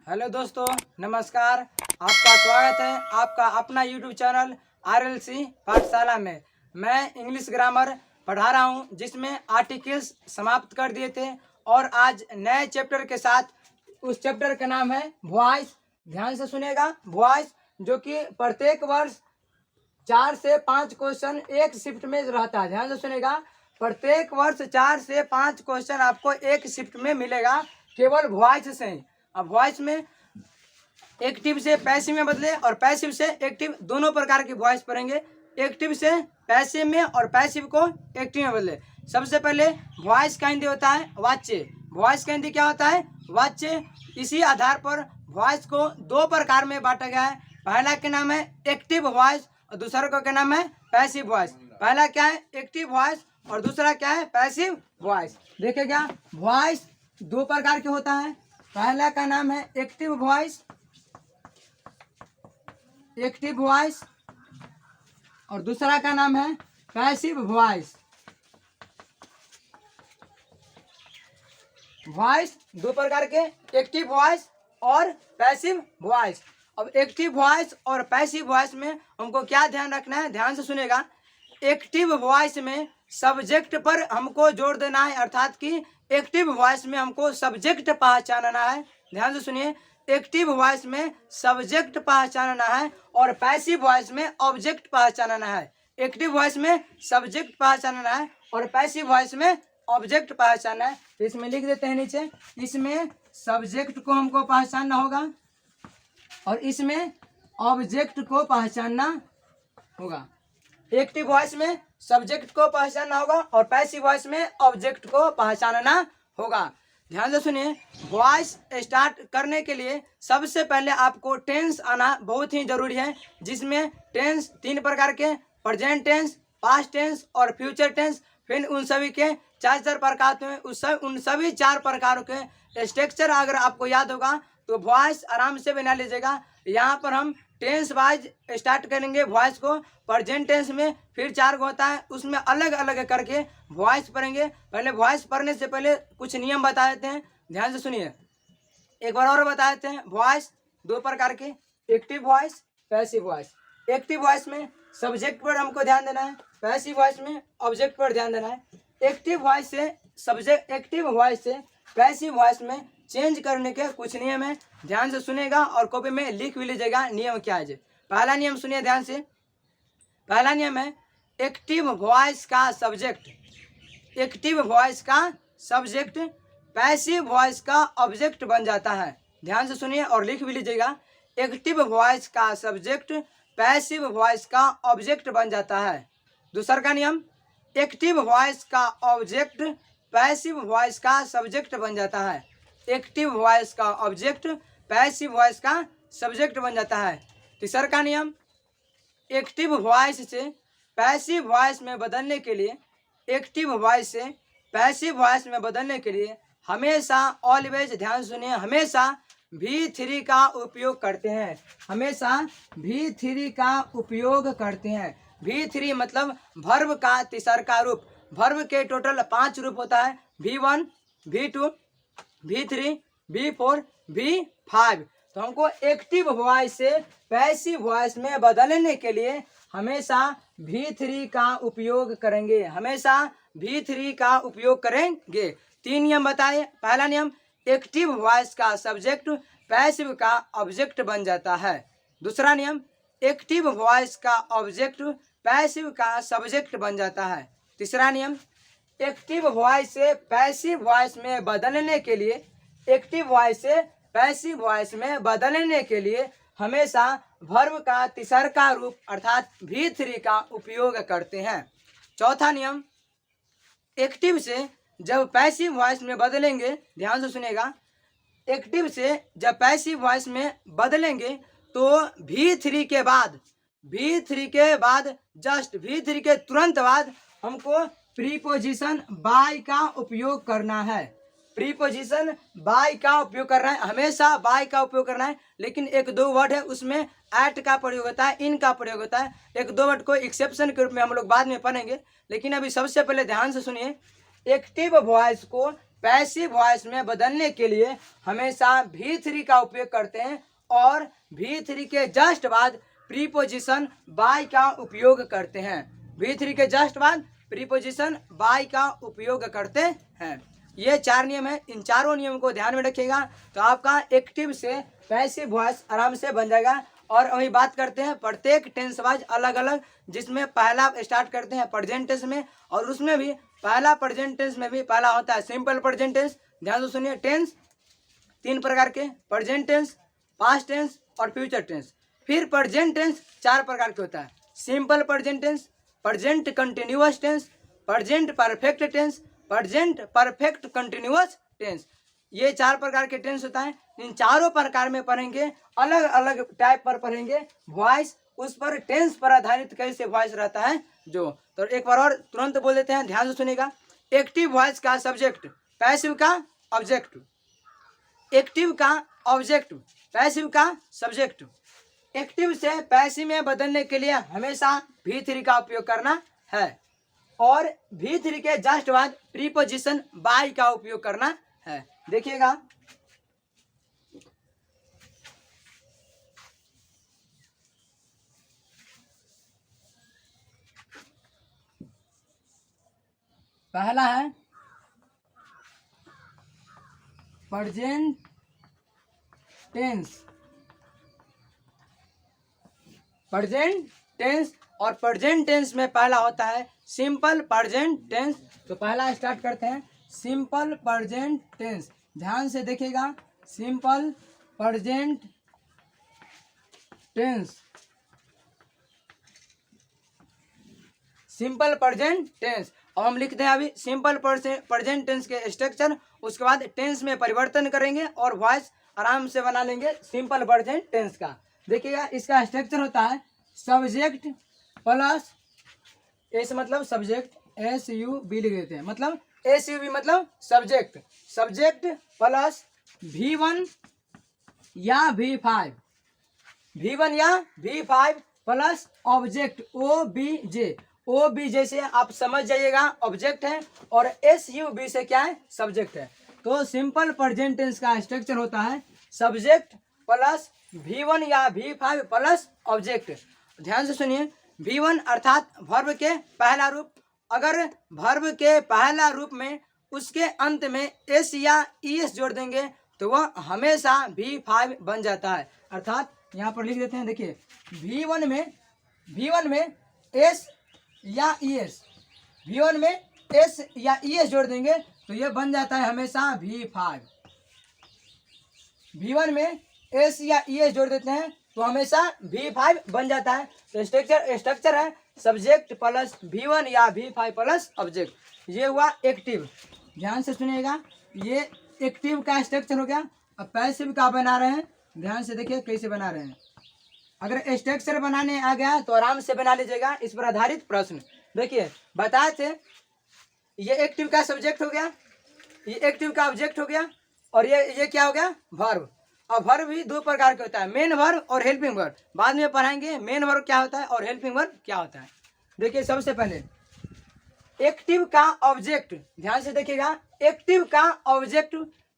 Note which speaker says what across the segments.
Speaker 1: Hello दोस्तों, नमस्कार। आपका स्वागत है आपका अपना यूट्यूब चैनल RLC पाठशाला में। मैं इंग्लिश ग्रामर पढ़ा रहा हूं, जिसमें आर्टिकल्स समाप्त कर दिए थे और आज नए चैप्टर के साथ। उस चैप्टर का नाम है वॉइस। ध्यान से सुनेगा। वॉइस जो कि प्रत्येक वर्ष 4 से 5 क्वेश्चन एक शिफ्ट में रहता है। ध्यान से सुनेगा। प्रत्येक वर्ष 4 से 5 क्वेश्चन आपको एक शिफ्ट में मिलेगा, केवल वॉइस से। अब वॉइस में एक्टिव से पैसिव में बदले और पैसिव से एक्टिव, दोनों प्रकार की वॉइस पढ़ेंगे। एक्टिव से पैसिव में और पैसिव को एक्टिव में बदले। सबसे पहले वॉइस का हिंदी होता है वाच्य। वॉइस का हिंदी क्या होता है? वाच्य। इसी आधार पर वॉइस को दो प्रकार में बांटा गया है। पहला के नाम है एक्टिव वॉइस और दूसरा का क्या नाम है? Passive voice. पहला क्या है? एक्टिव वॉइस और दूसरा क्या है? Passive voice. देखिएगा, वॉइस दो प्रकार के होता है। पहला का नाम है एक्टिव वॉइस, एक्टिव वॉइस, और दूसरा का नाम है पैसिव वॉइस। वॉइस दो प्रकार के, एक्टिव वॉइस और पैसिव वॉइस। अब एक्टिव वॉइस और पैसिव वॉइस में हमको क्या ध्यान रखना है? ध्यान से सुनेगा। एक्टिव वॉइस में सब्जेक्ट पर हमको जोर देना है, अर्थात कि एक्टिव वॉइस में हमको सब्जेक्ट पहचानना है। ध्यान से सुनिए, एक्टिव वॉइस में सब्जेक्ट पहचानना है और पैसिव वॉइस में ऑब्जेक्ट पहचानना है। एक्टिव वॉइस में सब्जेक्ट पहचानना है और पैसिव वॉइस में ऑब्जेक्ट पहचानना है। तो इसमें लिख देते हैं नीचे, इसमें सब्जेक्ट को हमको पहचानना होगा और इसमें ऑब्जेक्ट को पहचानना होगा। एक्टिव वॉइस में सब्जेक्ट को पहचानना होगा और पैसिव वॉइस में ऑब्जेक्ट को पहचानना होगा। ध्यान से सुनिए, वॉइस स्टार्ट करने के लिए सबसे पहले आपको टेंस आना बहुत ही जरूरी है, जिसमें टेंस तीन प्रकार के, प्रेजेंट टेंस, पास्ट टेंस और फ्यूचर टेंस। फिर उन सभी के चार प्रकार हैं। उन सभी चार प्रकारों के स्ट्रक्चर अगर आपको याद होगा तो वॉइस आराम से बना लीजिएगा। यहाँ पर हम टेंस वाइज स्टार्ट करेंगे वॉइस को। प्रेजेंट टेंस में फिर 4 गो होता है, उसमें अलग अलग करके वॉइस पढ़ेंगे। पहले वॉइस पढ़ने से पहले कुछ नियम बता देते हैं, ध्यान से सुनिए। एक बार और बता देते हैं। वॉइस दो प्रकार के, active voice, passive voice. Active voice में सब्जेक्ट पर हमको ध्यान देना है, पैसिव वॉइस में ऑब्जेक्ट पर ध्यान देना है। एक्टिव वॉइस से सब्जेक्ट, एक्टिव वॉइस से पैसिव वॉइस में चेंज करने के कुछ नियम है। ध्यान से सुनेगा और कॉपी में लिख भी लीजिएगा नियम क्या है। पहला नियम सुनिए ध्यान से। पहला नियम है एक्टिव वॉइस का सब्जेक्ट, एक्टिव वॉइस का सब्जेक्ट पैसिव वॉइस का ऑब्जेक्ट बन जाता है। ध्यान से सुनिए और लिख भी लीजिएगा। एक्टिव वॉइस का सब्जेक्ट पैसिव वॉइस का ऑब्जेक्ट बन जाता है। दूसरा का नियम, एक्टिव वॉइस का ऑब्जेक्ट पैसिव वॉइस का सब्जेक्ट बन जाता है। एक्टिव वॉइस का ऑब्जेक्ट पैसिव वॉइस का सब्जेक्ट बन जाता है। तीसरा का नियम, एक्टिव वॉइस से पैसिव वॉइस में बदलने के लिए, एक्टिव वॉइस से पैसिव वॉइस में बदलने के लिए हमेशा, ऑलवेज, ध्यान सुनिए, हमेशा V3 का उपयोग करते हैं। हमेशा V3 का उपयोग करते हैं। V3 मतलब वर्ब का तीसरा रूप। वर्ब के टोटल 5 रूप होता है, V1, V2, V3, V4, V5। तो हमको एक्टिव वॉइस से पैसिव वॉइस में बदलने के लिए हमेशा V3 का उपयोग करेंगे, हमेशा V3 का उपयोग करेंगे। 3 नियम बताए। पहला नियम, एक्टिव वॉइस का सब्जेक्ट पैसिव का ऑब्जेक्ट बन जाता है। दूसरा नियम, एक्टिव वॉइस का ऑब्जेक्ट पैसिव का सब्जेक्ट बन जाता है। तीसरा नियम, एक्टिव वॉइस से पैसिव वॉइस में बदलने के लिए, एक्टिव वॉइस से पैसिव वॉइस में बदलने के लिए हमेशा वर्ब का तीसरा रूप अर्थात V3 का उपयोग करते हैं। चौथा नियम, एक्टिव से जब पैसिव वॉइस में बदलेंगे, ध्यान से सुनेगा, एक्टिव से जब पैसिव वॉइस में बदलेंगे तो V3 के बाद, V3 के बाद, जस्ट V3 के तुरंत बाद हमको प्रीपोजिशन बाय का उपयोग करना है। प्रीपोजिशन बाय का उपयोग करना है, हमेशा बाय का उपयोग करना है। लेकिन एक दो वर्ड है उसमें एट का प्रयोग होता है, इन का प्रयोग होता है। एक दो वर्ड को एक्सेप्शन के रूप में हम लोग बाद में पढ़ेंगे, लेकिन अभी सबसे पहले ध्यान से सुनिए। एक्टिव वॉइस को पैसिव वॉइस में बदलने के लिए हमेशा V3 का उपयोग करते हैं और V3 के जस्ट बाद प्रीपोजिशन बाय का उपयोग करते हैं। V3 के जस्ट बाद प्रीपोजिशन बाय का उपयोग करते हैं। ये 4 नियम है, इन चारों नियम को ध्यान में रखिएगा तो आपका एक्टिव से पैसिव वॉइस आराम से बन जाएगा। और अभी बात करते हैं प्रत्येक टेंस वाइज अलग अलग, जिसमें पहला स्टार्ट करते हैं प्रेजेंट टेंस में, और उसमें भी पहला प्रेजेंट टेंस में भी पहला होता है सिंपल प्रेजेंट टेंस। ध्यान से सुनिए, टेंस 3 प्रकार के, प्रेजेंट टेंस, पास्ट टेंस और फ्यूचर टेंस। फिर प्रेजेंट टेंस 4 प्रकार के होता है, simple present tense, present continuous tense, present perfect tense, present perfect continuous tense. ये 4 प्रकार के टेंस होता है। इन चारों प्रकार में पढ़ेंगे, अलग अलग टाइप पर पढ़ेंगे वॉइस, उस पर टेंस पर आधारित कैसे वॉइस रहता है जो। तो एक बार और तुरंत बोल देते हैं, ध्यान से सुनिएगा। एक्टिव वॉइस का सब्जेक्ट, पैसिव का ऑब्जेक्ट, एक्टिव का ऑब्जेक्ट, पैसिव का सब्जेक्ट। एक्टिव से पैसिव में बदलने के लिए हमेशा V3 का उपयोग करना है और V3 के जस्ट बाद प्रीपोजिशन बाय का उपयोग करना है। देखिएगा, पहला है प्रेजेंट टेंस, प्रेजेंट टेंस, और प्रेजेंट टेंस में पहला होता है सिंपल प्रेजेंट टेंस। तो पहला स्टार्ट करते हैं सिंपल प्रेजेंट टेंस। ध्यान से देखिएगा, simple present tense, simple present tense. अब हम लिखते हैं अभी सिंपल प्रेजेंट टेंस के स्ट्रक्चर, उसके बाद टेंस में परिवर्तन करेंगे और वॉइस आराम से बना लेंगे सिंपल प्रेजेंट टेंस का। देखिएगा, इसका स्ट्रक्चर होता है सब्जेक्ट प्लस एस मतलब सब्जेक्ट, SUB लिख देते हैं, मतलब SUB मतलब सब्जेक्ट, सब्जेक्ट प्लस V1 या V5, V1 या V5 plus object OBJ। OBJ से आप समझ जाइएगा ऑब्जेक्ट है और SUB से क्या है, सब्जेक्ट है। तो सिंपल प्रेजेंट टेंस का स्ट्रक्चर होता है सब्जेक्ट प्लस V1 या V5 प्लस ऑब्जेक्ट। ध्यान से सुनिए, V1 अर्थात वर्ब के पहला रूप, अगर वर्ब के पहला रूप में उसके अंत में S या ES जोड़ देंगे तो वह हमेशा V5 बन जाता है। अर्थात यहाँ पर लिख देते हैं, देखिए V1 में S या ES, V1 में S या ES जोड़ देंगे तो ये बन जाता है हमेशा V5। V1 में S या ES जोड़ देते हैं तो हमेशा V5 बन जाता है। तो स्ट्रक्चर है सब्जेक्ट प्लस V1 या V5 प्लस ऑब्जेक्ट। ये हुआ एक्टिव। ध्यान से सुनिएगा, ये एक्टिव का स्ट्रक्चर हो गया। अब पैसिव का बना रहे हैं, ध्यान से देखिए कैसे बना रहे हैं। अगर स्ट्रक्चर बनाने आ गया तो आराम से बना लीजिएगा। इस पर आधारित प्रश्न देखिए, बताए थे ये एक्टिव का सब्जेक्ट हो गया, ये एक्टिव का ऑब्जेक्ट हो गया, और ये क्या हो गया, वर्ब। अब वर्ब भी 2 प्रकार के होता है, मेन वर्ब और हेल्पिंग वर्ब। बाद में पढ़ाएंगे मेन वर्ब क्या होता है और हेल्पिंग वर्ब क्या होता है। देखिए, सबसे पहले एक्टिव का ऑब्जेक्ट, ध्यान से देखिएगा, एक्टिव का ऑब्जेक्ट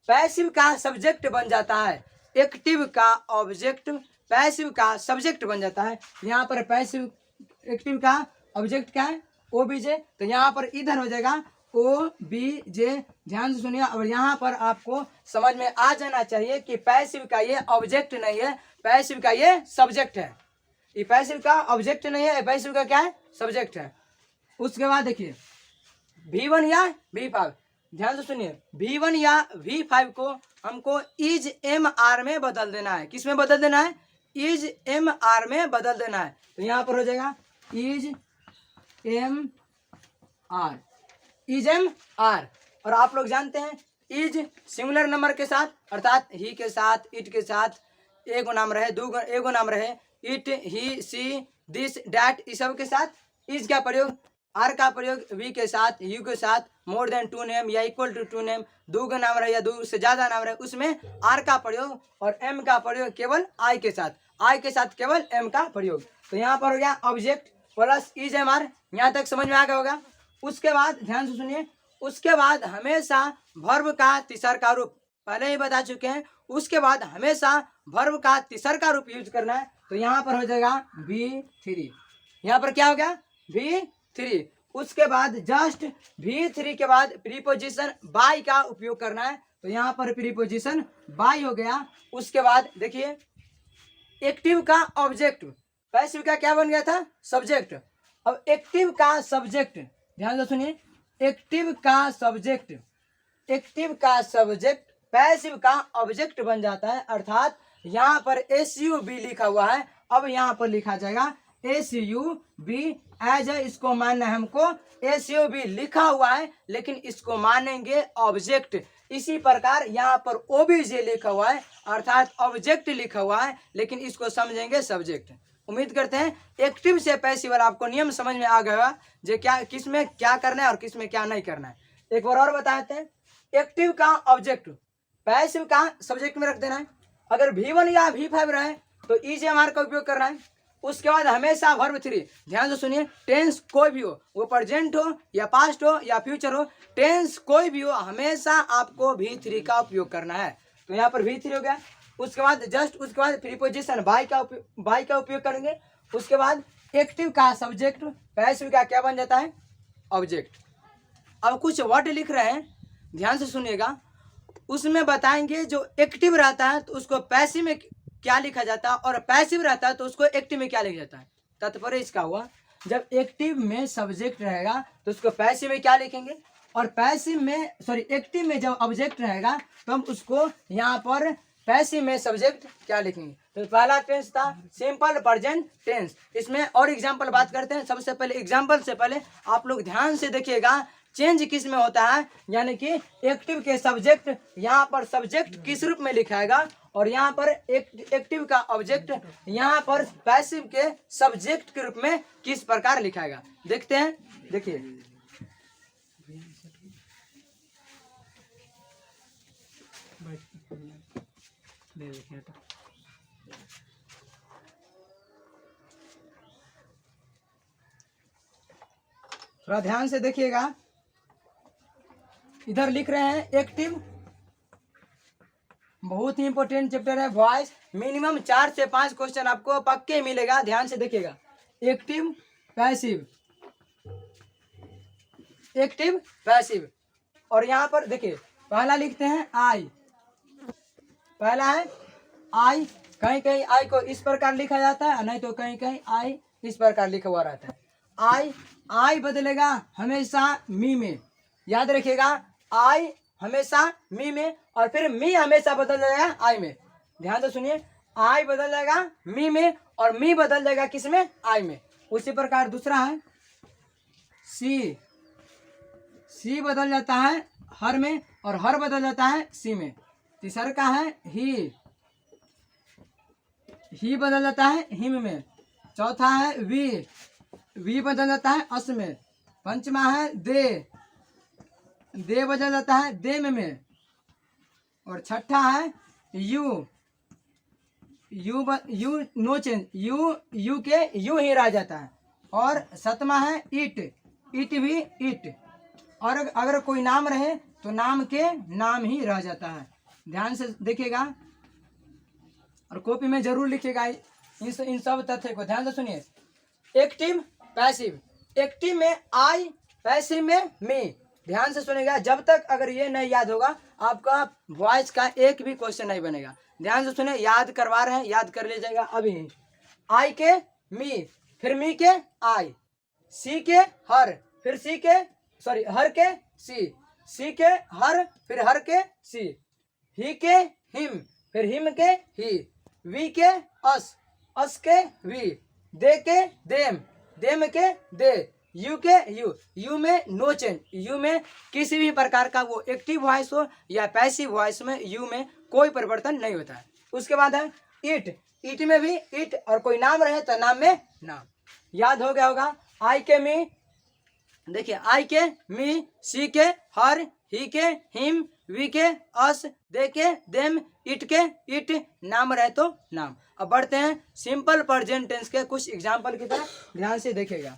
Speaker 1: पैसिव का सब्जेक्ट बन जाता है। एक्टिव का ऑब्जेक्ट पैसिव का सब्जेक्ट बन जाता है। यहाँ पर पैसिव, एक्टिव का ऑब्जेक्ट क्या है, OBJ, तो यहाँ पर इधर हो जाएगा OBJ। ध्यान से सुनिए, और यहाँ पर आपको समझ में आ जाना चाहिए कि पैसिव का ये ऑब्जेक्ट नहीं है, पैसिव का ये सब्जेक्ट है। ये पैसिव का ऑब्जेक्ट नहीं है, पैसिव का क्या है, सब्जेक्ट है। उसके बाद देखिए V1 या V5, ध्यान से सुनिए, V1 या V5 को हमको इज MR में बदल देना है। किस में बदल देना है, इज MR में बदल देना है। तो यहाँ पर हो जाएगा इज MR, इज MR। और आप लोग जानते हैं इज सिंगुलर नंबर के साथ, अर्थात ही के साथ, इट के साथ, एगो नाम रहे, एगो नाम रहे, it, he, she, this, that, इस सब के साथ इज का प्रयोग, आर का प्रयोग वी के साथ, यू के साथ, मोर देन 2 नेम या इक्वल टू 2 नेम, 2 का नाम रहे या 2 से ज्यादा नाम रहे, उसमें आर का प्रयोग, और एम का प्रयोग केवल आई के साथ, आई के साथ केवल एम का प्रयोग। तो यहाँ पर हो गया ऑब्जेक्ट प्लस इज MR। यहाँ तक समझ में आ गया होगा। उसके बाद ध्यान से सुनिए, उसके बाद हमेशा वर्ब का तीसरा रूप पहले ही बता चुके हैं। उसके बाद हमेशा वर्ब का तीसरा रूप यूज करना है। तो यहाँ पर हो जाएगा V3, यहाँ पर क्या हो गया V3। उसके बाद जस्ट V3 के बाद प्रीपोजिशन बाय का उपयोग करना है। तो यहाँ पर प्रीपोजिशन बाय हो गया। उसके बाद देखिए एक्टिव का ऑब्जेक्ट, पैसिव का क्या बन गया था सब्जेक्ट। अब एक्टिव का सब्जेक्ट ध्यान से सुनिए, एक्टिव का सब्जेक्ट, एक्टिव का सब्जेक्ट पैसिव का ऑब्जेक्ट बन जाता है। अर्थात यहाँ पर SUB लिखा हुआ है, अब यहाँ पर लिखा जाएगा SUB एज ए, इसको मानना है हमको SUB लिखा हुआ है लेकिन इसको मानेंगे ऑब्जेक्ट। इसी प्रकार यहाँ पर OBJ लिखा हुआ है अर्थात ऑब्जेक्ट लिखा हुआ है लेकिन इसको समझेंगे सब्जेक्ट। उम्मीद करते हैं एक्टिव से पैसिव वाला आपको नियम समझ में आ गया जो क्या किस में क्या करना है और किस में क्या नहीं करना है। एक बार और बताते हैं, एक्टिव का ऑब्जेक्ट पैसिव का सब्जेक्ट में रख देना है। अगर V1 या V5 रहे तो EJMR का उपयोग करना है। उसके बाद हमेशा वर्ब 3, ध्यान से सुनिए, टेंस कोई भी हो, वो प्रेजेंट हो या पास्ट हो या फ्यूचर हो, टेंस कोई भी हो, हमेशा आपको V3 का उपयोग करना है। तो यहाँ पर V3 हो गया। उसके बाद जस्ट उसके बाद प्रीपोजिशन बाय का उपयोग करेंगे। उसके बाद एक्टिव का सब्जेक्ट पैसिव का क्या बन जाता है ऑब्जेक्ट। अब कुछ वर्ड लिख रहे हैं, ध्यान से सुनिएगा, उसमें बताएंगे जो एक्टिव रहता है तो उसको पैसिव में क्या लिखा जाता है और पैसिव रहता है तो उसको एक्टिव में क्या लिखा जाता है। तात्पर्य इसका हुआ जब एक्टिव में सब्जेक्ट रहेगा तो उसको पैसिव में क्या लिखेंगे और पैसिव में एक्टिव में जब ऑब्जेक्ट रहेगा तो हम उसको यहाँ पर पैसिव में सब्जेक्ट क्या लिखेंगे। तो पहला टेंस था सिंपल प्रेजेंट टेंस। इसमें और एग्जाम्पल बात करते हैं। सबसे पहले एग्जाम्पल से पहले आप लोग ध्यान से देखिएगा चेंज किस में होता है, यानी कि एक्टिव के सब्जेक्ट यहाँ पर सब्जेक्ट किस रूप में लिखाएगा और यहाँ पर एक्टिव का ऑब्जेक्ट यहाँ पर पैसिव के सब्जेक्ट के रूप में किस प्रकार लिखाएगा। देखते हैं, देखिए थोड़ा ध्यान से देखिएगा, इधर लिख रहे हैं एक्टिव, बहुत ही इंपॉर्टेंट चैप्टर है वॉइस। मिनिमम 4 से 5 क्वेश्चन आपको पक्के मिलेगा, ध्यान से देखिएगा। एक्टिव पैसिव, एक्टिव पैसिव, और यहाँ पर देखिए पहला लिखते हैं आई, पहला है आई, कहीं कहीं आई को इस प्रकार लिखा जाता है नहीं तो कहीं कहीं आई इस प्रकार लिखा हुआ रहता है। आई, आई बदलेगा हमेशा मी में, याद रखिएगा आई हमेशा मी में, और फिर मी हमेशा बदल जाएगा आई में। ध्यान से सुनिए, आई बदल जाएगा मी में और मी बदल जाएगा किस में आई में। उसी प्रकार दूसरा है सी, सी बदल जाता है हर में और हर बदल जाता है सी में। तीसरा का है ही बदल जाता है हिम में। चौथा है वी बदल जाता है अस में। पंचमा है दे बदल जाता है देम में। और छठा है यू नो चेंज, यू के यू ही रह जाता है। और सातवां है इट भी इट, और अगर कोई नाम रहे तो नाम के नाम ही रह जाता है। ध्यान से देखिएगा और कॉपी में जरूर लिखिएगा इन सब तथ्य को, ध्यान से सुनिए। एक्टिव पैसिव, एक्टिव में आई, पैसिव में मी। ध्यान से सुनिएगा, जब तक अगर ये नहीं याद होगा आपका वॉइस का एक भी क्वेश्चन नहीं बनेगा। ध्यान से सुनिए, याद करवा रहे हैं, याद कर लीजिएगा अभी। आई के मी, फिर मी के आई, सी के हर, फिर सी के हर के सी के हर, फिर हर के सी, ही के हिम, फिर हिम के ही, वी के अस के वी, दे के देम के दे, यू के यू में नो चेंज, यू में किसी भी प्रकार का वो एक्टिव वॉइस हो या पैसिव वॉइस में यू में कोई परिवर्तन नहीं होता है। उसके बाद है इट में भी इट, और कोई नाम रहे तो नाम में नाम। याद हो गया होगा, आई के मी, देखिए आई के मी, सी के हर, ही के हिम, वी के अस, दे के देम, इट के इट, नाम रहे तो नाम। अब बढ़ते हैं सिंपल प्रेजेंट टेंस के कुछ एग्जाम्पल की तरफ, ध्यान से देखिएगा।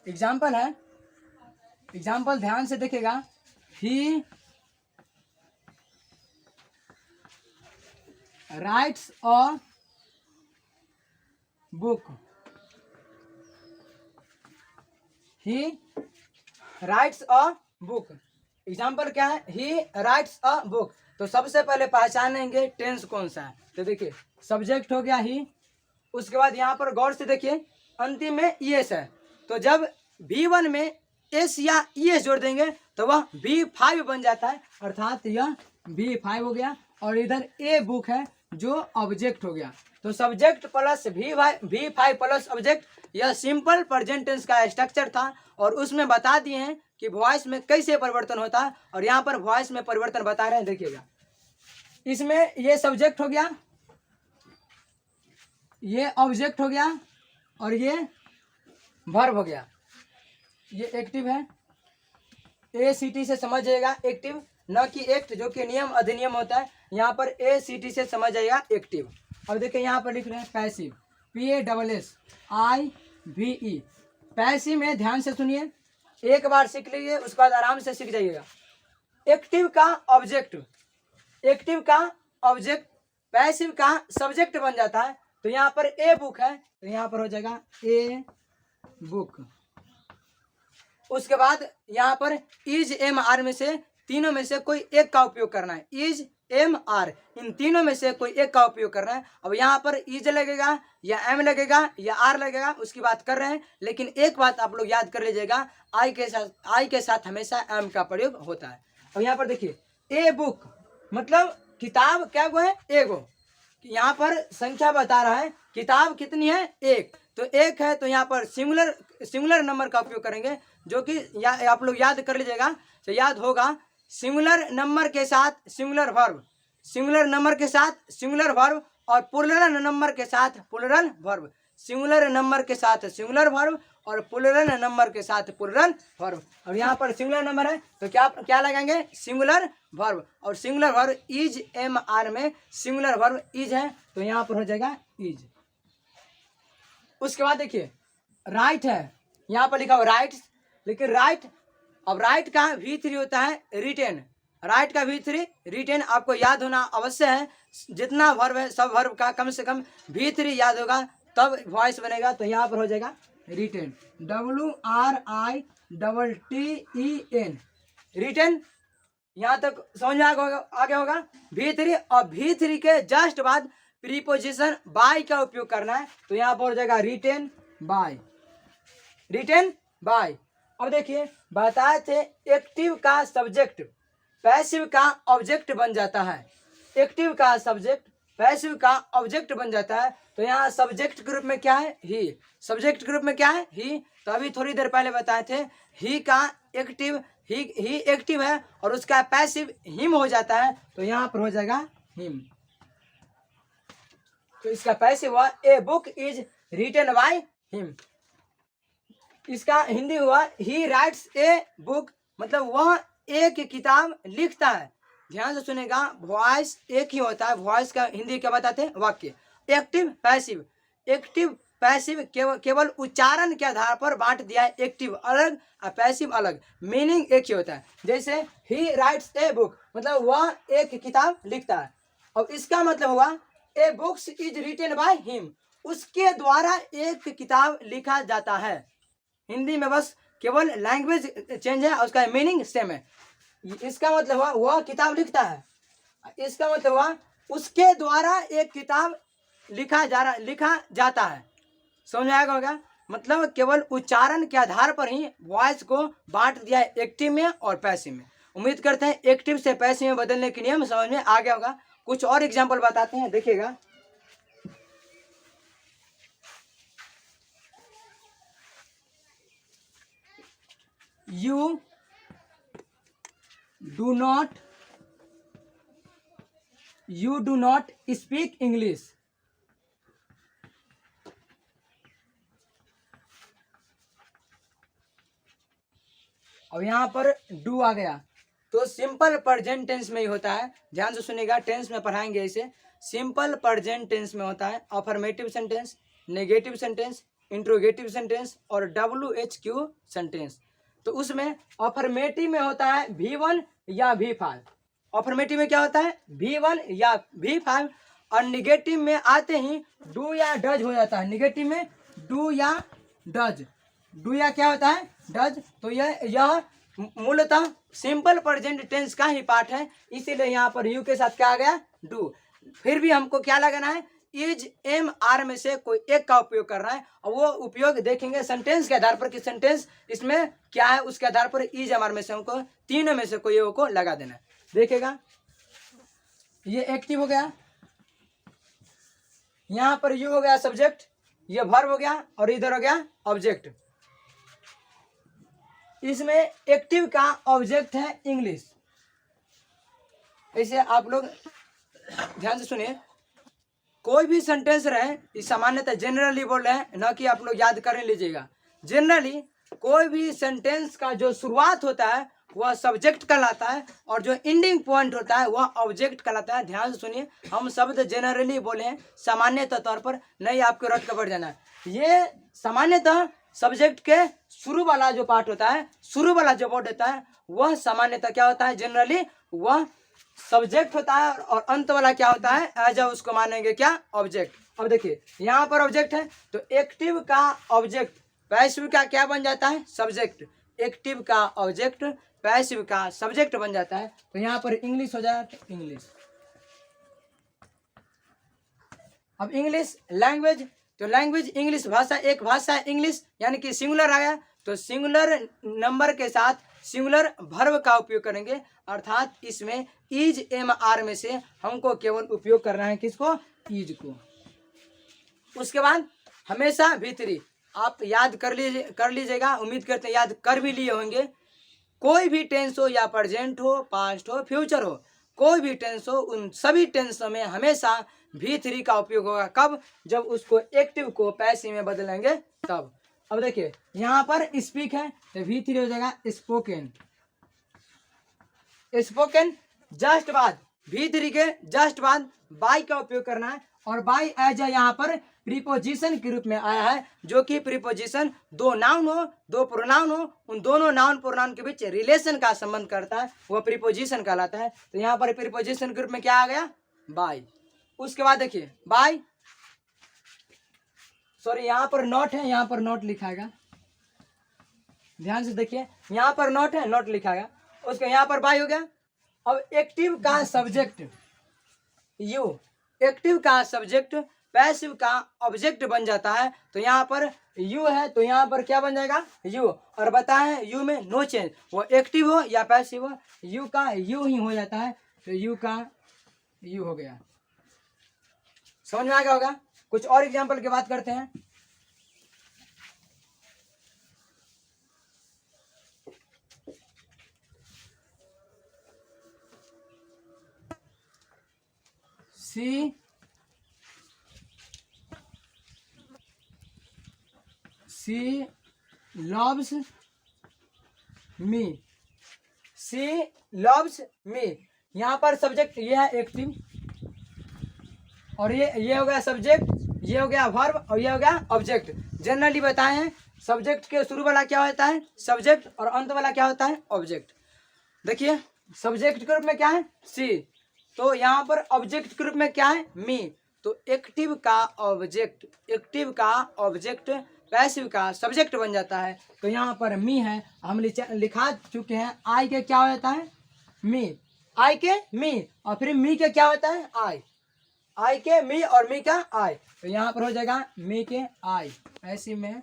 Speaker 1: एग्जाम्पल है, एग्जाम्पल ध्यान से देखिएगा। ही rights a book, he rights a book. Example क्या है, ही राइट्स अ बुक। तो सबसे पहले पहचानेंगे टेंस कौन सा है। तो देखिए सब्जेक्ट हो गया ही, उसके बाद यहाँ पर गौर से देखिए अंतिम में ईएस है। तो जब V1 में एस या ईएस जोड़ देंगे तो वह V5 बन जाता है, अर्थात यह V5 हो गया। और इधर ए बुक है जो ऑब्जेक्ट हो गया। तो subject plus V5 plus object, यह सिंपल प्रेजेंट टेंस का स्ट्रक्चर था। और उसमें बता दिए हैं कि वॉइस में कैसे परिवर्तन होता है, और यहाँ पर वॉइस में परिवर्तन बता रहे हैं। देखिएगा इसमें ये सब्जेक्ट हो गया, ये ऑब्जेक्ट हो गया, और ये वर्ब हो गया। ये एक्टिव है, ACT से समझिएगा एक्टिव, न कि एक्ट जो कि नियम अधिनियम होता है। यहाँ पर ACT से समझ जाएगा एक्टिव। अब देखिए यहाँ पर लिख रहे हैं पैसिव, PASSIVE। पैसिव में ध्यान से सुनिए, एक बार सीख लीजिए उसके बाद आराम से सीख जाइएगा। एक्टिव का ऑब्जेक्ट, एक्टिव का ऑब्जेक्ट पैसिव का सब्जेक्ट बन जाता है। तो यहाँ पर ए बुक है, तो यहाँ पर हो जाएगा ए बुक। उसके बाद यहाँ पर इज एम आर में से तीनों में से कोई एक का उपयोग करना है। इज एम आर, इन तीनों में से कोई एक का उपयोग करना है। अब यहाँ पर इज लगेगा या एम लगेगा या आर लगेगा, उसकी बात कर रहे हैं। लेकिन एक बात आप लोग याद कर लीजिएगा, आई के साथ हमेशा एम का प्रयोग होता है। अब यहाँ पर देखिए ए बुक मतलब किताब क्या गो है, एगो। यहाँ पर संख्या बता रहा है किताब कितनी है, एक। तो एक है, तो यहाँ पर सिंगुलर नंबर का उपयोग करेंगे, जो कि आप लोग याद कर लीजिएगा। तो याद होगा सिंगुलर नंबर के साथ सिंगुलर वर्ब, सिंगुलर नंबर के साथ सिंगुलर वर्ब, और प्लूरल नंबर के साथ प्लूरल वर्ब। सिंगुलर नंबर के साथ सिंगुलर वर्ब और प्लूरल नंबर के साथ प्लूरल वर्ब। और यहाँ पर सिंगुलर नंबर है तो क्या लगाएंगे, सिंगुलर वर्ब। और singular verb is am are में सिंगुलर वर्ब इज है, तो यहाँ पर हो जाएगा इज। उसके बाद देखिए राइट है, यहाँ पर लिखा हुआ राइट्स, लेकिन राइट, अब राइट का V3 होता है रिटेन। राइट का V3 रिटेन आपको याद होना अवश्य है। जितना वर्ब है सब वर्ब का कम से कम V3 याद होगा तब वॉइस बनेगा। तो यहाँ पर हो जाएगा रिटेन, WRITTEN, रिटेन। यहाँ तक समझ में आगे होगा। V3 और V3 के जस्ट बाद प्रीपोजिशन बाय का उपयोग करना है। तो यहाँ पर हो जाएगा रिटेन बाय, रिटेन बाय। अब देखिए बताए थे एक्टिव का सब्जेक्ट पैसिव का ऑब्जेक्ट बन जाता है। एक्टिव का सब्जेक्ट पैसिव का ऑब्जेक्ट बन जाता है। तो यहाँ सब्जेक्ट ग्रुप में क्या है, ही। सब्जेक्ट ग्रुप में क्या है, ही। तो अभी थोड़ी देर पहले बताए थे ही का एक्टिव, ही एक्टिव है और उसका पैसिव हिम हो जाता है। तो यहाँ पर हो जाएगा हिम। तो इसका पैसिव हुआ a book is written by him. इसका हिंदी हुआ ही राइट्स ए बुक, मतलब वह एक किताब लिखता है। ध्यान से सुनेगा, वॉइस एक ही होता है। वॉइस का हिंदी क्या बताते हैं, वाक्य। एक्टिव पैसिव, एक्टिव पैसिव केवल उच्चारण के आधार पर बांट दिया है। एक्टिव अलग और पैसिव अलग, मीनिंग एक ही होता है। जैसे ही राइट्स ए बुक मतलब वह एक किताब लिखता है, और इसका मतलब हुआ a books is written by him, उसके द्वारा एक किताब लिखा जाता है। हिंदी में बस केवल लैंग्वेज चेंज है, उसका मीनिंग सेम है। इसका मतलब हुआ वह किताब लिखता है, इसका मतलब हुआ उसके द्वारा एक किताब लिखा जाता है। समझ आएगा होगा, मतलब केवल उच्चारण के आधार पर ही वॉइस को बांट दिया है एक्टिव में और पैसिव में। उम्मीद करते हैं एक्टिव से पैसिव में बदलने के नियम समझ में आ गया होगा। कुछ और एग्जाम्पल बताते हैं, देखिएगा। You do not speak English। अब यहाँ पर डू आ गया तो सिंपल प्रेजेंट टेंस में ही होता है। ध्यान से सुनिएगा, टेंस में पढ़ाएंगे इसे। सिंपल प्रेजेंट टेंस में होता है affirmative sentence, negative sentence, interrogative sentence और WHQ सेंटेंस। तो उसमें अफर्मेटिव में होता है V1 या V5। अफर्मेटिव में क्या होता है V1 या V5 और निगेटिव में आते ही डू या डज हो जाता है। निगेटिव में डू या डज, डू या क्या होता है डज। तो यह मूलतः सिंपल प्रेजेंट टेंस का ही पार्ट है, इसीलिए यहाँ पर यू के साथ क्या आ गया डू। फिर भी हमको क्या लगाना है इज एम आर में से कोई एक का उपयोग कर रहा है और वो उपयोग देखेंगे सेंटेंस के आधार पर कि सेंटेंस इसमें क्या है, उसके आधार पर इज एम आर में से हमको तीनों में से कोई एक को लगा देना है। देखेगा ये एक्टिव हो गया, यहाँ पर यू हो गया सब्जेक्ट, ये वर्ब हो गया और इधर हो गया ऑब्जेक्ट। इसमें एक्टिव का ऑब्जेक्ट है इंग्लिश। ऐसे आप लोग ध्यान से सुनिए, कोई भी सेंटेंस रहे इस सामान्यतः जनरली बोल रहे हैं, न कि आप लोग याद कर लीजिएगा। जनरली कोई भी सेंटेंस का जो शुरुआत होता है वह सब्जेक्ट कहलाता है और जो एंडिंग पॉइंट होता है वह ऑब्जेक्ट कहलाता है। ध्यान से सुनिए, हम शब्द जनरली बोले हैं, सामान्यतः तौर पर नहीं आपको रट कर बढ़ जाना है। ये सामान्यतः सब्जेक्ट के शुरू वाला जो पार्ट होता है, शुरू वाला जो वर्ड होता है वह सामान्यतः क्या होता है जनरली वह सब्जेक्ट होता है और अंत वाला क्या होता है एज उसको मानेंगे क्या ऑब्जेक्ट। अब देखिए यहाँ पर ऑब्जेक्ट है तो एक्टिव का ऑब्जेक्ट पैसिव का क्या बन जाता है सब्जेक्ट। एक्टिव का ऑब्जेक्ट पैसिव का सब्जेक्ट बन जाता है। तो यहाँ पर इंग्लिश हो जाए इंग्लिश। अब इंग्लिश लैंग्वेज, तो लैंग्वेज इंग्लिश भाषा, एक भाषा इंग्लिश यानी कि सिंगुलर आ गया तो सिंगुलर नंबर के साथ सिंगुलर वर्ब का उपयोग करेंगे, अर्थात इसमें इज एम आर में से हमको केवल उपयोग करना है किसको इज को। उसके बाद हमेशा भीतरी आप याद कर लीजिएगा, उम्मीद करते हैं याद कर भी लिए होंगे। कोई भी टेंस हो या प्रेजेंट हो पास्ट हो फ्यूचर हो, कोई भी टेंस हो उन सभी टेंसों में हमेशा V3 का उपयोग होगा। कब? जब उसको एक्टिव को पैसिव में बदलेंगे तब। अब देखिए यहाँ पर स्पीक है तो V3 हो जाएगा स्पोकन। स्पोकन जस्ट बाद V3 के जस्ट बाद बाय का उपयोग करना है और बाय एज यहाँ पर प्रीपोजिशन के रूप में आया है, जो कि प्रीपोजिशन दो नाउन हो दो प्रोनाउन हो, उन दोनों नाउन प्रोनाउन के बीच रिलेशन का संबंध करता है, वह प्रीपोजिशन कहलाता है। तो यहाँ पर प्रीपोजिशन के रूप में क्या आ गया बाय। उसके बाद देखिए बाय, सॉरी यहाँ पर नॉट है, यहाँ पर नॉट लिखाएगा, ध्यान से देखिए यहाँ पर नॉट है नॉट लिखाएगा। उसके यहाँ पर बाय हो गया। अब एक्टिव का सब्जेक्ट यू, एक्टिव का सब्जेक्ट पैसिव का ऑब्जेक्ट बन जाता है। तो यहाँ पर यू है तो यहाँ पर क्या बन जाएगा यू, और बताएं यू में नो चेंज, वो एक्टिव हो या पैसिव हो यू का यू ही हो जाता है। तो यू का यू हो गया। समझ में आ गया होगा। कुछ और एग्जांपल की बात करते हैं। She loves me, she loves me। यहाँ पर सब्जेक्ट ये है एक्टिव और ये हो गया सब्जेक्ट, ये हो गया वर्ब और ये हो गया ऑब्जेक्ट। जनरली बताए हैं सब्जेक्ट के शुरू वाला क्या होता है सब्जेक्ट और अंत वाला क्या होता है ऑब्जेक्ट। देखिए सब्जेक्ट के रूप में क्या है सी, तो यहाँ पर ऑब्जेक्ट के रूप में क्या है मी। तो एक्टिव का ऑब्जेक्ट, एक्टिव का ऑब्जेक्ट पैसिव का सब्जेक्ट बन जाता है। तो यहाँ पर मी है, हम लिखा चुके हैं आई के क्या हो जाता है मी, आई के मी और फिर मी के क्या होता है आई, आई के मी और मी का आई। तो यहाँ पर हो जाएगा मी के आई, ऐसी में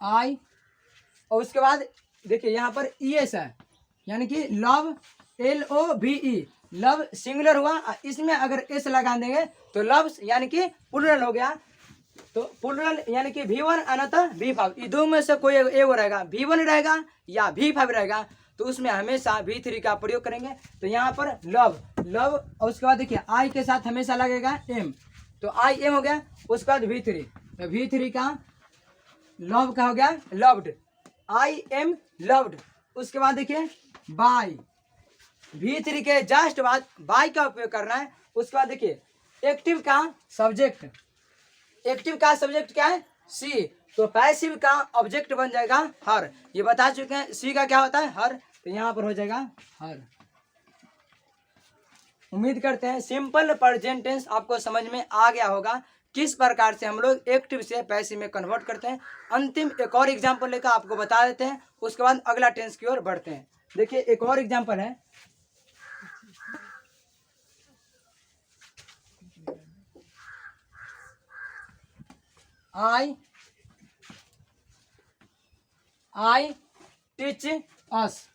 Speaker 1: आई। और उसके बाद देखिए यहाँ पर ES है यानी कि लव LOVE, लव सिंगुलर हुआ, इसमें अगर एस लगा देंगे तो लव्स यानी कि प्लुरल हो गया। तो प्लुरल यानी कि V1 अनथा V5, ये दो में से कोई एक रहेगा, V1 रहेगा या V5 रहेगा, तो उसमें हमेशा V3 का प्रयोग करेंगे। तो यहाँ पर लव लव और उसके बाद देखिए आई के साथ हमेशा लगेगा M, तो आई एम हो गया। उसके बाद V3, तो V3 का लव का हो गया लव्ड, आई एम लव्ड। उसके बाद देखिए बाय, V3 के जस्ट बाद बाय का उपयोग करना है। उसके बाद देखिए एक्टिव का सब्जेक्ट, एक्टिव का सब्जेक्ट क्या है सी, तो पैसिव का ऑब्जेक्ट बन जाएगा हर। ये बता चुके हैं सी का क्या होता है हर, तो यहाँ पर हो जाएगा हर। उम्मीद करते हैं सिंपल प्रेजेंट टेंस आपको समझ में आ गया होगा, किस प्रकार से हम लोग एक्टिव से पैसिव में कन्वर्ट करते हैं। अंतिम एक और एग्जाम्पल लेकर आपको बता देते हैं, उसके बाद अगला टेंस की ओर बढ़ते हैं। देखिए एक और एग्जाम्पल है, आई टीच अस,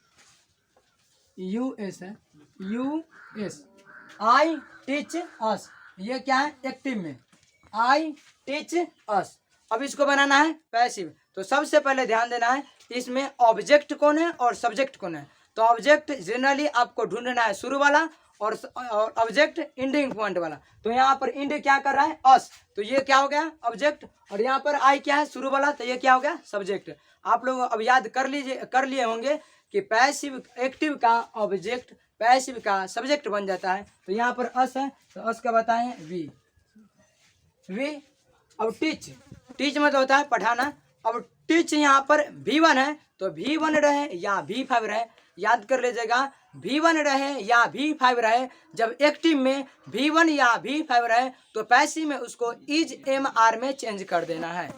Speaker 1: यूएस है, यूएस, आई टीच अस, ये क्या है एक्टिव में, आई टीच अस। अब इसको बनाना है पैसिव, तो सबसे पहले ध्यान देना है इसमें ऑब्जेक्ट कौन है और सब्जेक्ट कौन है। तो ऑब्जेक्ट जनरली आपको ढूंढना है शुरू वाला, और ऑब्जेक्ट इंडिंग पॉइंट वाला। तो यहाँ पर इंड क्या कर रहा है अस, तो ये क्या हो गया ऑब्जेक्ट, और यहाँ पर आई क्या है शुरू वाला, तो ये क्या हो गया सब्जेक्ट। आप लोग अब याद कर लिए होंगे कि पैसिव एक्टिव का ऑब्जेक्ट पैसिव का सब्जेक्ट बन जाता है। तो यहाँ पर अस है, तो अस का बताएं वी, वी। अब टीच, टीच मतलब होता है पढ़ाना। अब टीच यहाँ पर V1 है, तो V1 रहे या V5 रहे, याद कर लीजिएगा V1 रहे या V5 रहे। जब एक्टिव में V1 या V5 रहे तो पैसिव में उसको इज MR में चेंज कर देना है।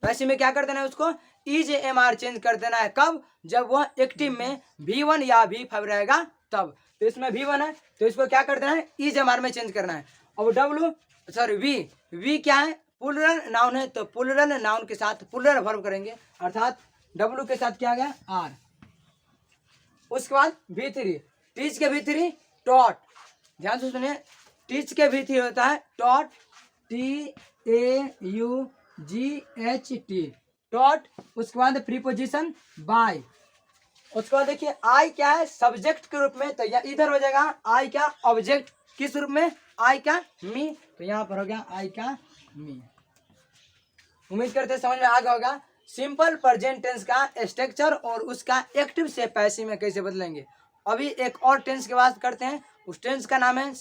Speaker 1: पैसिव में क्या कर देना है उसको इज MR चेंज कर देना है। कब, जब वह एक्टिव में V1 या V5 रहेगा तब। तो इसमें V1 है तो इसको क्या कर देना है इज MR में चेंज करना है। अब V क्या है प्लूरल नाउन है, तो प्लूरल नाउन के साथ प्लूरल वर्ब करेंगे, अर्थात W के साथ क्या गया R। उसके बाद V3, टीच के V3 टॉट, ध्यान से सुनिए, टीच के V3 होता है टॉट, TAUGHT, टॉट। उसके बाद प्रीपोजिशन बाय। उसके बाद देखिए आई क्या है सब्जेक्ट के रूप में, तो इधर हो जाएगा आई क्या ऑब्जेक्ट किस रूप में, आई का मी, तो यहाँ पर हो गया आई का मी। उम्मीद करते समझ में आ गया होगा सिंपल प्रेजेंट टेंस का स्ट्रक्चर और उसका एक्टिव से पैसिव में कैसे बदलेंगे। अभी एक और टेंस की बात करते हैं, उस टेंस का नाम है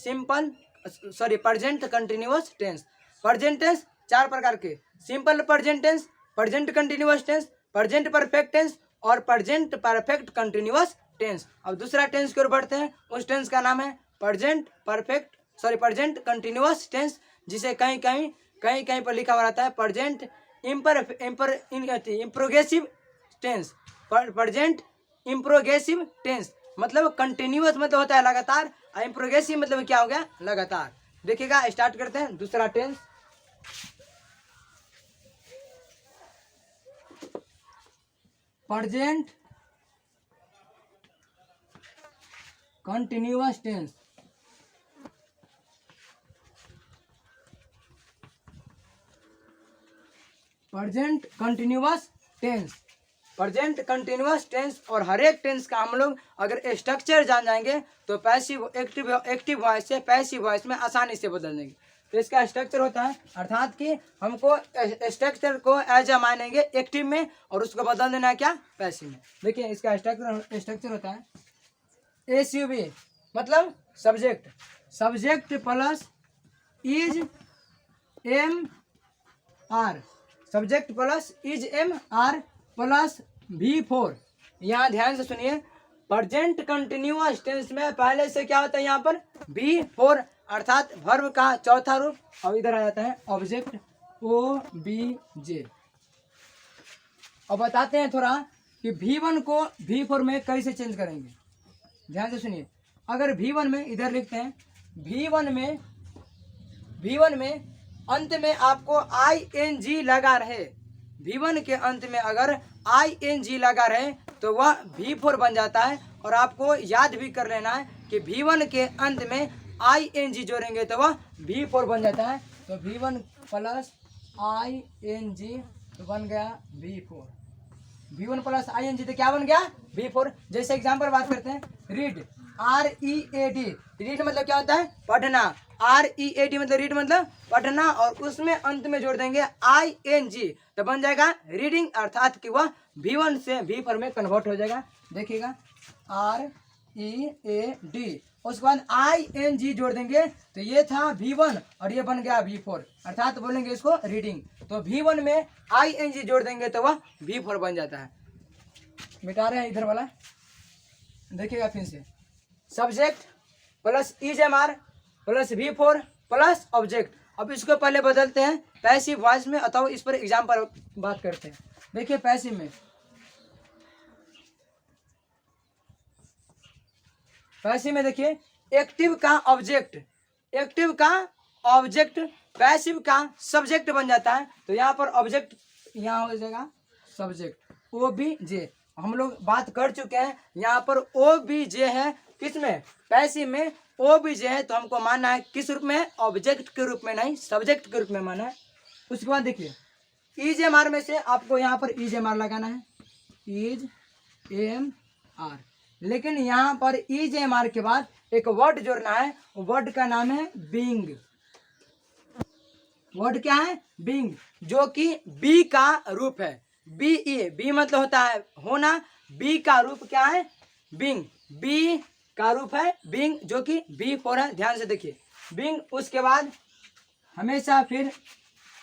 Speaker 1: present continuous tense. Present tense चार प्रकार के, simple present tense, present continuous tense, present perfect tense और प्रेजेंट परफेक्ट कंटिन्यूअस टेंस। अब दूसरा टेंस की ओर बढ़ते हैं, उस टेंस का नाम है प्रेजेंट कंटिन्यूअस टेंस, जिसे कहीं कहीं पर लिखा हुआ रहता है प्रेजेंट इम्प्रोगेसिव टेंस। प्रेजेंट इम्प्रोगेसिव टेंस मतलब कंटिन्यूअस मतलब होता है लगातार, और इम्प्रोगेसिव मतलब क्या हो गया लगातार। देखिएगा स्टार्ट करते हैं दूसरा tense. Present continuous tense, present continuous tense, present continuous tense. और हर एक टेंस का हम लोग अगर स्ट्रक्चर जान जाएंगे तो पैसिव एक्टिव वॉइस से पैसिव वॉइस में आसानी से बदल देंगे। तो इसका स्ट्रक्चर होता है, अर्थात कि हमको स्ट्रक्चर को एज अ मानेंगे एक्टिव में और उसको बदल देना है क्या पैसिव में। देखिए इसका स्ट्रक्चर होता है SUB मतलब subject plus is MR, subject plus is MR plus V4। यहाँ ध्यान से सुनिए, प्रेजेंट कंटिन्यूअस टेंस में पहले से क्या होता है यहाँ पर V4 अर्थात वर्ब का चौथा रूप, और इधर आ जाता है ऑब्जेक्ट OBJ। अब बताते हैं थोड़ा कि V1 को V4 में कैसे चेंज करेंगे। ध्यान से सुनिए, अगर V1 में इधर लिखते हैं V1 में अंत में आपको ING लगा रहे, V1 के अंत में अगर ING लगा रहे तो वह V4 बन जाता है। और आपको याद भी कर लेना है कि V1 के अंत में ING जोड़ेंगे तो वह V4 बन जाता है। तो V1 प्लस ING तो बन गया V4, V1 प्लस ING तो क्या बन गया V4। जैसे एग्जाम्पल बात करते हैं, रीड READ, रीड मतलब क्या होता है पढ़ना, READ मतलब रीड मतलब पढ़ना, और उसमें अंत में जोड़ देंगे ING तो बन जाएगा रीडिंग, अर्थात कि वह V1 से V4 में कन्वर्ट हो जाएगा। देखिएगा EAD। उसके बाद ING जोड़ देंगे तो ये था V1 और ये बन गया V4, अर्थात बोलेंगे इसको रीडिंग। तो V1 में ING जोड़ देंगे तो वह V4 बन जाता है। मिटा रहे हैं इधर वाला, देखिएगा फिर से। Subject plus EJMR plus V4 plus object. अब इसको पहले बदलते हैं पैसिव वॉइस में, अथवा इस पर एग्जाम्पल बात करते हैं। देखिए पैसिव में, पैसिव में देखिए एक्टिव का ऑब्जेक्ट, एक्टिव का ऑब्जेक्ट पैसिव का सब्जेक्ट बन जाता है। तो यहाँ पर ऑब्जेक्ट यहाँ हो जाएगा सब्जेक्ट OBJ। हम लोग बात कर चुके हैं, यहाँ पर OBJ है किस में, पैसिव में OBJ है। तो हमको मानना है किस रूप में, ऑब्जेक्ट के रूप में, नहीं सब्जेक्ट के रूप में माना है। उसके बाद देखिए EJMR में से आपको यहाँ पर EJMR लगाना है, EJMR। लेकिन यहाँ पर EJMR के बाद एक वर्ड जोड़ना है, वर्ड का नाम है बीइंग। वर्ड क्या है, बीइंग, जो कि बी का रूप है। बी मतलब होता है होना, बी का रूप क्या है, बीइंग। बी का रूप है बीइंग, जो कि V4 है। ध्यान से देखिए बीइंग। उसके बाद हमेशा फिर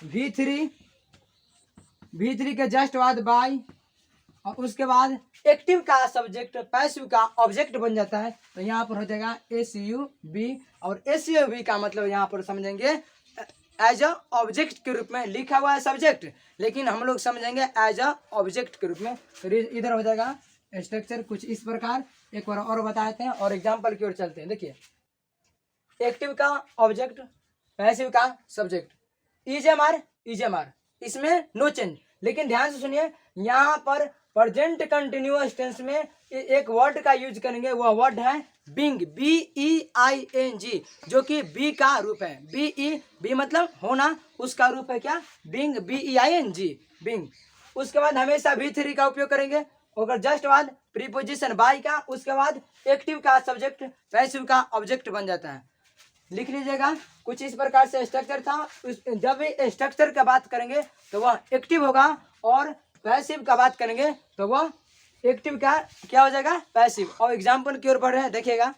Speaker 1: V3 के जस्ट बाद बाय, और उसके बाद एक्टिव का सब्जेक्ट पैसिव का ऑब्जेक्ट बन जाता है। तो यहाँ पर हो जाएगा SUB, और SUB का मतलब यहाँ पर समझेंगे एज अ ऑब्जेक्ट के रूप में। लिखा हुआ है सब्जेक्ट, लेकिन हम लोग समझेंगे एज अ ऑब्जेक्ट के रूप में। तो इधर हो जाएगा स्ट्रक्चर कुछ इस प्रकार। एक बार और बताते हैं और एग्जाम्पल की ओर चलते हैं। देखिए एक्टिव का ऑब्जेक्ट, पैसिव का सब्जेक्ट, EJMR, इसमें नो चेंज। लेकिन ध्यान से सुनिए, यहाँ पर प्रेजेंट कंटिन्यूअस टेंस में एक वर्ड का यूज करेंगे, वह वर्ड है बीइंग, BEING, जो कि बी का रूप है। बी मतलब होना, उसका रूप है क्या, बीइंग, BEING, बीइंग। उसके बाद हमेशा V3 का उपयोग करेंगे, और जस्ट बाद प्रीपोजिशन बाय का, उसके बाद एक्टिव का सब्जेक्ट पैसिव का ऑब्जेक्ट बन जाता है। लिख लीजिएगा कुछ इस प्रकार से स्ट्रक्चर था। जब भी स्ट्रक्चर का बात करेंगे तो वह एक्टिव होगा, और पैसिव का बात करेंगे तो वह एक्टिव का क्या हो जाएगा, पैसिव। और एग्जाम्पल की ओर बढ़ रहे हैं, देखिएगा।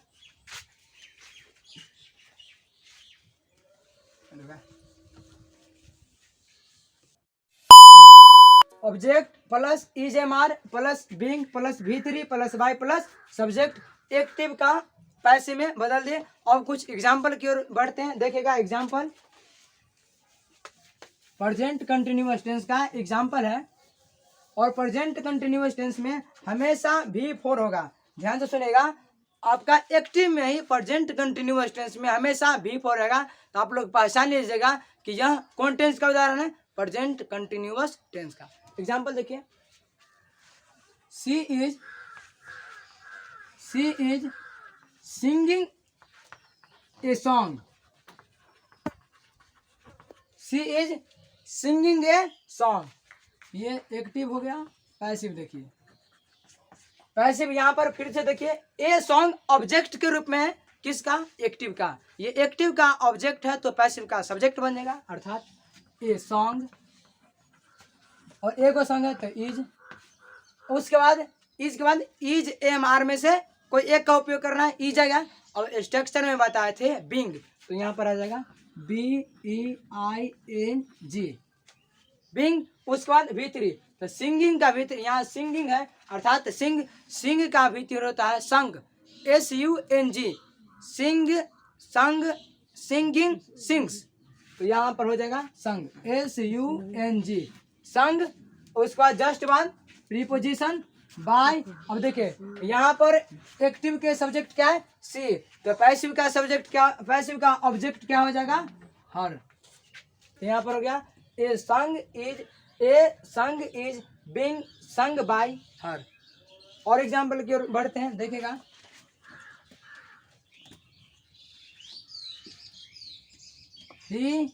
Speaker 1: Object plus EJMR plus being plus V3 plus by plus subject active का पैसिव में बदल दिए। और कुछ एग्जाम्पल की ओर बढ़ते हैं, देखिएगा एग्जाम्पल। प्रेजेंट कंटिन्यूअस टेंस का एग्जाम्पल है, और प्रेजेंट कंटिन्यूअस टेंस में हमेशा V4 होगा। ध्यान से सुनेगा, आपका एक्टिव में ही प्रेजेंट कंटिन्यूअस टेंस में हमेशा V4 रहेगा। तो आप लोग पहचान लीजिएगा कि यह कौन टेंस का उदाहरण है, प्रेजेंट कंटिन्यूअस टेंस का। एग्जाम्पल देखिए, she is singing a song, she is singing a song, ये एक्टिव हो गया। पैसिव देखिए, पैसिव यहाँ पर फिर से देखिए, ए सॉन्ग ऑब्जेक्ट के रूप में है, किसका, एक्टिव का। ये एक्टिव का ऑब्जेक्ट है, तो पैसिव का सब्जेक्ट बन जाएगा, अर्थात ए सॉन्ग, और ए को सॉन्ग है तो इज। उसके बाद EJMR में से कोई एक का उपयोग करना है, इज आएगा। और स्ट्रक्चर में बताए थे बीइंग, तो यहाँ पर आ जाएगा BEING, बीइंग। उसके बाद V3, तो सिंगिंग का V3, यहाँ सिंगिंग है, अर्थात सिंग का V3 होता है संग, SUNG, संग, सिंगिंग, सिंग्स। तो यहाँ पर हो जाएगा संग, SUNG, संग। उसके बाद जस्ट बाद प्रीपोजिशन बाय। अब देखिए यहाँ पर एक्टिव के सब्जेक्ट क्या है, सी, तो पैसिव का सब्जेक्ट क्या, पैसिव का ऑब्जेक्ट क्या हो जाएगा, हर। यहाँ पर हो गया ए संग इज बीइंग संग बाय हर। और एग्जाम्पल की ओर बढ़ते हैं, देखिएगा। He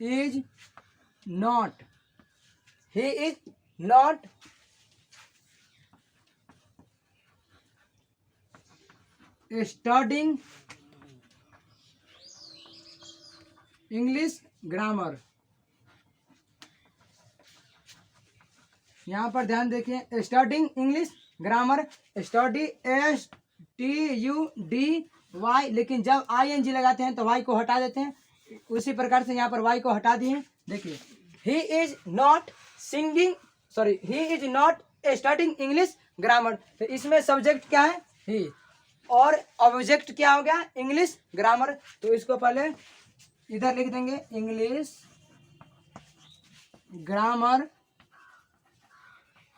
Speaker 1: is not studying English grammar. यहाँ पर ध्यान देखिए, studying English grammar, study STUDY, लेकिन जब ING लगाते हैं तो वाई को हटा देते हैं। उसी प्रकार से यहाँ पर वाई को हटा दिए। देखिए, he is not studying English grammar, तो इसमें सब्जेक्ट क्या है? ही, और ऑब्जेक्ट क्या हो गया? English grammar. तो इसको पहले इधर लिख देंगे, इंग्लिश ग्रामर।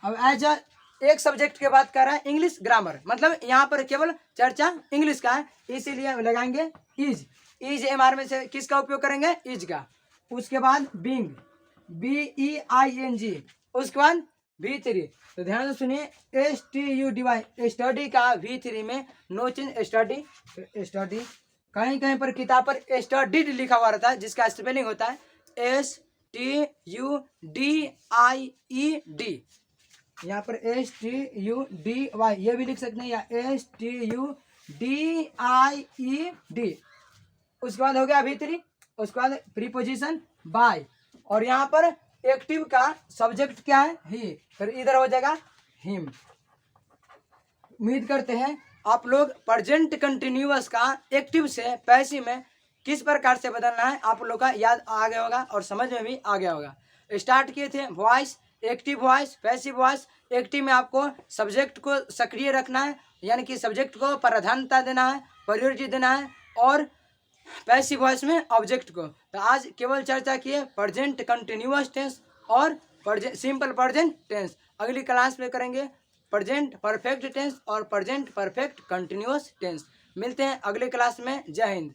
Speaker 1: अब एज एक सब्जेक्ट के बात कर रहा है इंग्लिश ग्रामर, मतलब यहाँ पर केवल चर्चा इंग्लिश का है, इसीलिए हम लगाएंगे इज। MR में से किसका उपयोग करेंगे? इज का। उसके बाद बिंग, BEING, उसके बाद V3। तो ध्यान से सुनिए, STUDY, स्टडी का V3 में नो चेंज, स्टडी। कहीं कहीं पर किताब पर स्टडीड लिखा हुआ रहता है, जिसका स्पेलिंग होता है STUDIED। यहाँ पर STUDY ये भी लिख सकते हैं, या STUDIED। उसके बाद हो गया V3। उसके बाद प्रीपोजिशन बाय, और यहाँ पर एक्टिव का सब्जेक्ट क्या है? ही, फिर इधर हो जाएगा हिम। उम्मीद करते हैं आप लोग प्रेजेंट कंटिन्यूअस का एक्टिव से पैसिव में किस प्रकार से बदलना है आप लोग का याद आ गया होगा और समझ में भी आ गया होगा। स्टार्ट किए थे voice, active voice, passive voice. Active में आपको सब्जेक्ट को सक्रिय रखना है, यानी कि सब्जेक्ट को प्राधान्यता देना है, प्रायोरिटी देना है, और पैसिव वॉइस में ऑब्जेक्ट को। तो आज केवल चर्चा किए प्रेजेंट कंटिन्यूअस टेंस और सिंपल प्रेजेंट टेंस। अगली क्लास में करेंगे प्रेजेंट परफेक्ट टेंस और प्रेजेंट परफेक्ट कंटिन्यूअस टेंस। मिलते हैं अगले क्लास में। जय हिंद।